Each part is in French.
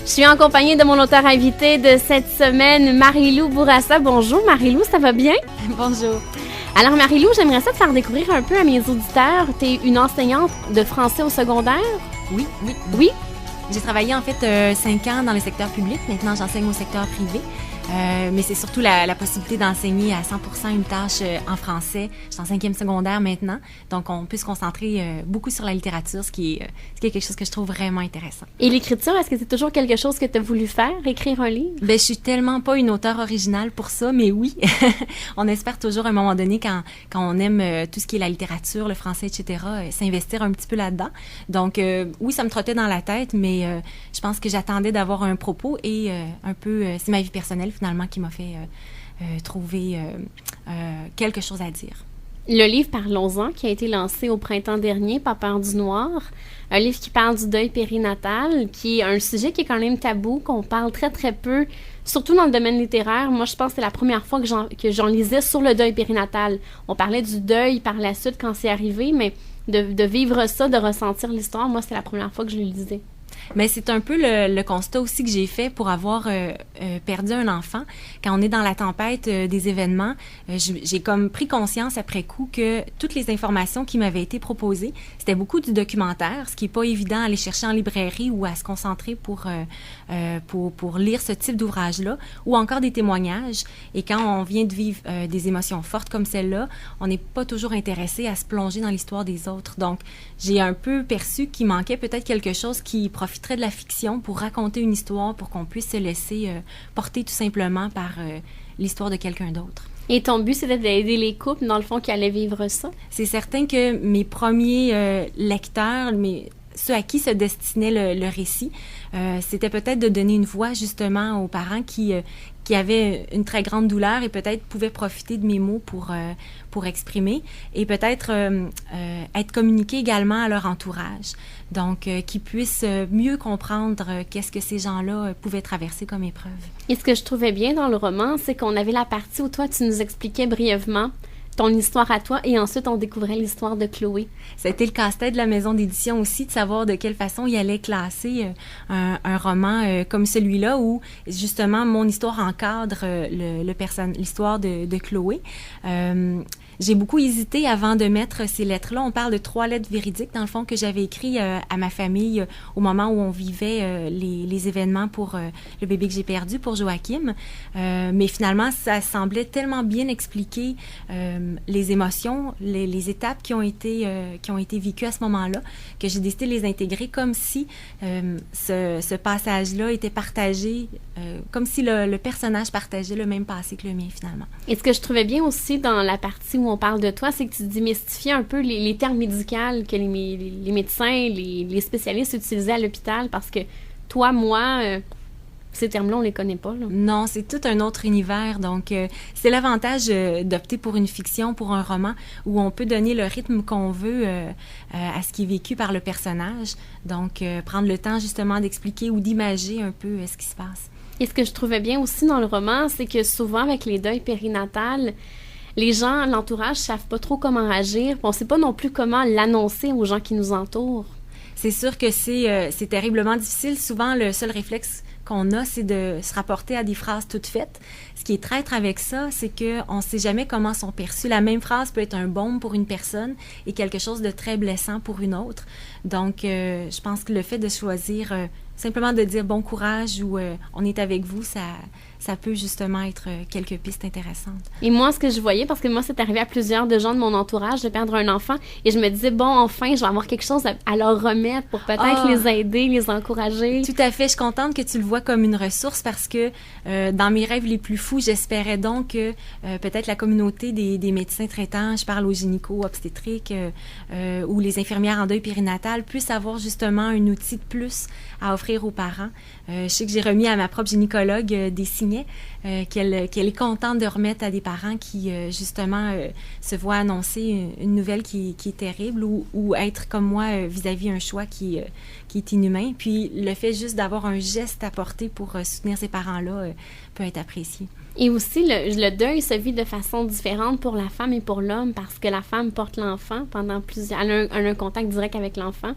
Je suis en compagnie de mon auteur invité de cette semaine, Marie-Lou Bourassa. Bonjour Marie-Lou, ça va bien? Bonjour. Alors Marie-Lou, j'aimerais ça te faire découvrir un peu à mes auditeurs. Tu es une enseignante de français au secondaire? Oui. J'ai travaillé en fait 5 ans dans le secteur public. Maintenant, j'enseigne au secteur privé. Mais c'est surtout la possibilité d'enseigner à 100% une tâche en français. Je suis en 5e secondaire maintenant, donc on peut se concentrer beaucoup sur la littérature, ce qui est quelque chose que je trouve vraiment intéressant. Et l'écriture, est-ce que c'est toujours quelque chose que tu as voulu faire, écrire un livre? Ben, je suis tellement pas une auteure originale pour ça, mais oui, on espère toujours à un moment donné, quand on aime tout ce qui est la littérature, le français, etc., s'investir un petit peu là-dedans. Donc oui, ça me trottait dans la tête, mais je pense que j'attendais d'avoir un propos et un peu, c'est ma vie personnelle finalement qui m'a fait trouver quelque chose à dire. Le livre Parlons-en, qui a été lancé au printemps dernier, Pas peur du noir, un livre qui parle du deuil périnatal, qui est un sujet qui est quand même tabou, qu'on parle très très peu, surtout dans le domaine littéraire. Moi, je pense que c'est la première fois que j'en lisais sur le deuil périnatal. On parlait du deuil par la suite quand c'est arrivé, mais de vivre ça, de ressentir l'histoire, moi, c'est la première fois que je le lisais. Mais c'est un peu le constat aussi que j'ai fait pour avoir perdu un enfant. Quand on est dans la tempête des événements, j'ai comme pris conscience après coup que toutes les informations qui m'avaient été proposées, c'était beaucoup du documentaire, ce qui est pas évident à aller chercher en librairie ou à se concentrer pour lire ce type d'ouvrage-là, ou encore des témoignages. Et quand on vient de vivre des émotions fortes comme celle-là, on n'est pas toujours intéressé à se plonger dans l'histoire des autres. Donc, j'ai un peu perçu qu'il manquait peut-être quelque chose qui profiterait de la fiction pour raconter une histoire, pour qu'on puisse se laisser porter tout simplement par l'histoire de quelqu'un d'autre. Et ton but, c'était d'aider les couples, dans le fond, qui allaient vivre ça? C'est certain que mes premiers lecteurs, ceux à qui se destinait le récit, c'était peut-être de donner une voix justement aux parents qui avaient une très grande douleur et peut-être pouvaient profiter de mes mots pour exprimer et peut-être être communiqués également à leur entourage. Donc, qu'ils puissent mieux comprendre qu'est-ce que ces gens-là pouvaient traverser comme épreuve. Et ce que je trouvais bien dans le roman, c'est qu'on avait la partie où toi, tu nous expliquais brièvement ton histoire à toi, et ensuite, on découvrait l'histoire de Chloé. Ça a été le casse-tête de la maison d'édition aussi, de savoir de quelle façon il allait classer un roman comme celui-là, où, justement, mon histoire encadre l'histoire de Chloé. J'ai beaucoup hésité avant de mettre ces lettres-là. On parle de 3 lettres véridiques, dans le fond, que j'avais écrites à ma famille au moment où on vivait les événements pour le bébé que j'ai perdu, pour Joachim. Mais finalement, ça semblait tellement bien expliquer les émotions, les étapes qui ont été vécues à ce moment-là, que j'ai décidé de les intégrer comme si ce passage-là était partagé, comme si le personnage partageait le même passé que le mien, finalement. Et ce que je trouvais bien aussi dans la partie où on parle de toi, c'est que tu démystifiais un peu les termes médicaux que les médecins, les spécialistes utilisaient à l'hôpital, parce que toi, moi, ces termes-là, on les connaît pas, là. Non, c'est tout un autre univers. Donc, c'est l'avantage d'opter pour une fiction, pour un roman, où on peut donner le rythme qu'on veut à ce qui est vécu par le personnage. Donc, prendre le temps, justement, d'expliquer ou d'imager un peu ce qui se passe. Et ce que je trouvais bien aussi dans le roman, c'est que souvent, avec les deuils périnatales, les gens, l'entourage, savent pas trop comment agir. On sait pas non plus comment l'annoncer aux gens qui nous entourent. C'est sûr que c'est terriblement difficile. Souvent, le seul réflexe qu'on a, c'est de se rapporter à des phrases toutes faites. Ce qui est traître avec ça, c'est qu'on ne sait jamais comment sont perçues. La même phrase peut être un baume pour une personne et quelque chose de très blessant pour une autre. Donc, je pense que le fait de choisir simplement de dire bon courage ou on est avec vous, ça peut justement être quelques pistes intéressantes. Et moi, ce que je voyais, parce que moi, c'est arrivé à plusieurs de gens de mon entourage de perdre un enfant, et je me disais, bon, enfin, je vais avoir quelque chose à leur remettre pour peut-être les aider, les encourager. Tout à fait. Je suis contente que tu le vois comme une ressource parce que dans mes rêves les plus fous, j'espérais donc que peut-être la communauté des médecins traitants, je parle aux gynéco-obstétriques ou les infirmières en deuil périnatal, puissent avoir justement un outil de plus à offrir aux parents. Je sais que j'ai remis à ma propre gynécologue des signets qu'elle est contente de remettre à des parents qui, justement, se voient annoncer une nouvelle qui est terrible ou être comme moi vis-à-vis un choix qui est inhumain. Puis le fait juste d'avoir un geste à porter pour soutenir ces parents-là peut être apprécié. Et aussi, le deuil se vit de façon différente pour la femme et pour l'homme parce que la femme porte l'enfant pendant plusieurs... Elle a un contact direct avec l'enfant.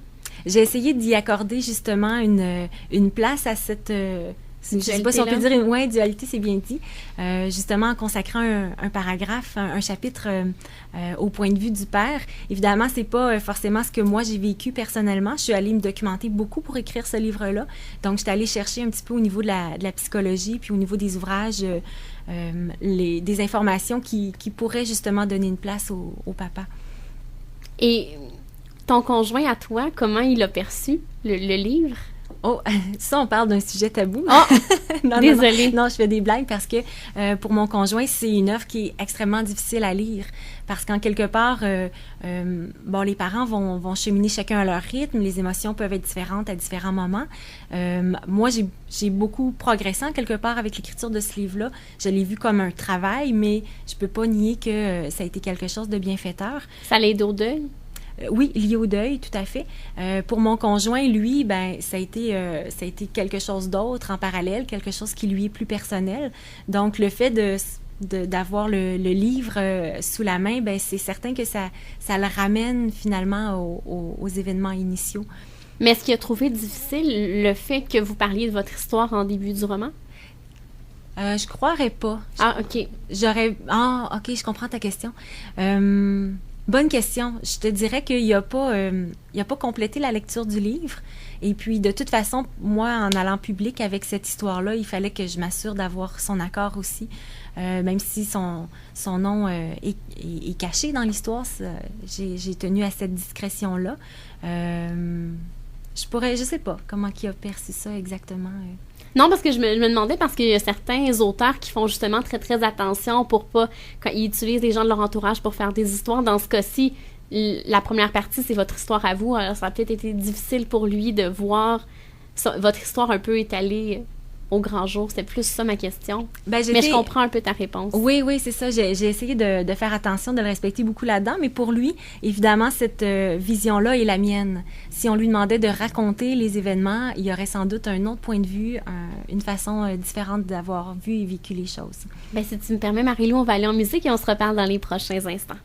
J'ai essayé d'y accorder justement une place à cette... je ne sais pas si on peut dire une dualité, c'est bien dit. Justement, en consacrant un paragraphe, un chapitre au point de vue du père. Évidemment, c'est pas forcément ce que moi j'ai vécu personnellement. Je suis allée me documenter beaucoup pour écrire ce livre-là. Donc, je suis allée chercher un petit peu au niveau de la psychologie, puis au niveau des ouvrages, des informations qui pourraient justement donner une place au papa. Et ton conjoint à toi, comment il a perçu le livre? Oh, ça, on parle d'un sujet tabou. Oh, non, désolée. Non, je fais des blagues parce que pour mon conjoint, c'est une œuvre qui est extrêmement difficile à lire. Parce qu'en quelque part, les parents vont cheminer chacun à leur rythme. Les émotions peuvent être différentes à différents moments. Moi, j'ai beaucoup progressé en quelque part avec l'écriture de ce livre-là. Je l'ai vu comme un travail, mais je peux pas nier que ça a été quelque chose de bienfaiteur. Ça l'aide au deuil? Oui, lié au deuil, tout à fait. Pour mon conjoint, lui, ça a été quelque chose d'autre en parallèle, quelque chose qui lui est plus personnel. Donc, le fait d'avoir le livre sous la main, c'est certain que ça le ramène finalement aux événements initiaux. Mais est-ce qu'il a trouvé difficile le fait que vous parliez de votre histoire en début du roman? Je croirais pas. Ah, OK. OK, je comprends ta question. Bonne question. Je te dirais qu'il n'a pas complété la lecture du livre. Et puis, de toute façon, moi, en allant public avec cette histoire-là, il fallait que je m'assure d'avoir son accord aussi. Même si son nom est caché dans l'histoire, j'ai tenu à cette discrétion-là. Je sais pas comment il a perçu ça exactement. Non, parce que je me demandais, parce qu'il y a certains auteurs qui font justement très, très attention pour pas, quand ils utilisent les gens de leur entourage pour faire des histoires. Dans ce cas-ci, la première partie, c'est votre histoire à vous. Alors, ça a peut-être été difficile pour lui de voir votre histoire un peu étalée au grand jour. C'était plus ça ma question. Mais je comprends un peu ta réponse. Oui, c'est ça. J'ai essayé de faire attention, de le respecter beaucoup là-dedans. Mais pour lui, évidemment, cette vision-là est la mienne. Si on lui demandait de raconter les événements, il y aurait sans doute un autre point de vue, une façon différente d'avoir vu et vécu les choses. Si tu me permets, Marie-Lou, on va aller en musique et on se reparle dans les prochains instants.